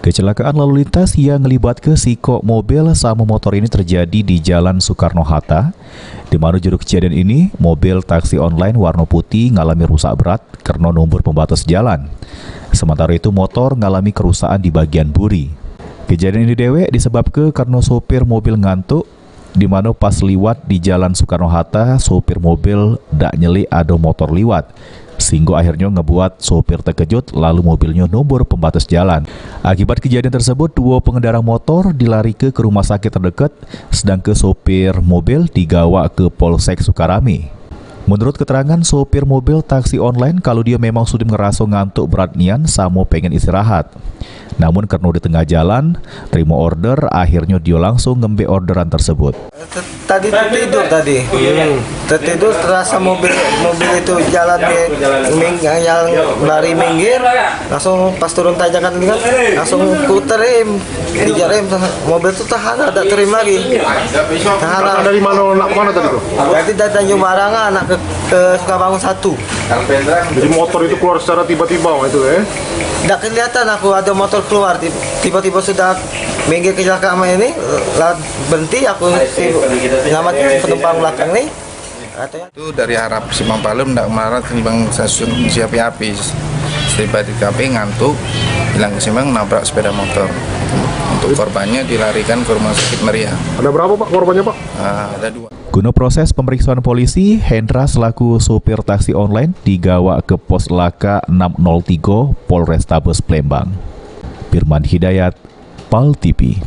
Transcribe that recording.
Kecelakaan lalu lintas yang melibatkan siko mobil sama motor ini terjadi di Jalan Soekarno-Hatta. Di mana juru kejadian ini, mobil taksi online warna putih ngalami rusak berat karena nomor pembatas jalan. Sementara itu motor ngalami kerusakan di bagian buri. Kejadian ini dewek disebabkan karena sopir mobil ngantuk, di mana pas liwat di Jalan Soekarno-Hatta, sopir mobil dak nyeli ada motor liwat. Sehingga akhirnya ngebuat sopir terkejut lalu mobilnya nomor pembatas jalan. Akibat kejadian tersebut, dua pengendara motor dilarikan ke rumah sakit terdekat, sedangkan sopir mobil digawa ke Polsek Sukarami. Menurut keterangan sopir mobil taksi online, kalau dia memang sudah ngerasa ngantuk berat nian sama pengen istirahat. Namun karena di tengah jalan, terima order, akhirnya dia langsung ngembe orderan tersebut. Tadi tertidur tadi. Tertidur terasa mobil itu jalan yang lari minggir, langsung pas turun tanjakan ini kan langsung putar rem, kejar rem, mobil itu tahan ada terima lagi. Tahan dari mana nak kemana tadi tuh? Jadi dari Tanjung Barangan nak ke Sukabangun 1. Jadi motor itu keluar secara tiba-tiba itu Tidak kelihatan aku ada motor keluar, tiba-tiba sudah minggir kecelakaan ini, berhenti aku nyelamatin penumpang belakang nih. Itu dari arah Simpang Palem tidak mengarah ke stasiun api. Tiba di KP ngantuk, hilang keseimbangan, nabrak sepeda motor. Untuk korbannya dilarikan ke rumah sakit Meriah. Ada berapa Pak korbannya Pak? Ada 2. Guna proses pemeriksaan polisi, Hendra selaku sopir taksi online digawa ke Pos Laka 603 Polrestabes Palembang. Firman Hidayat, PAL TV.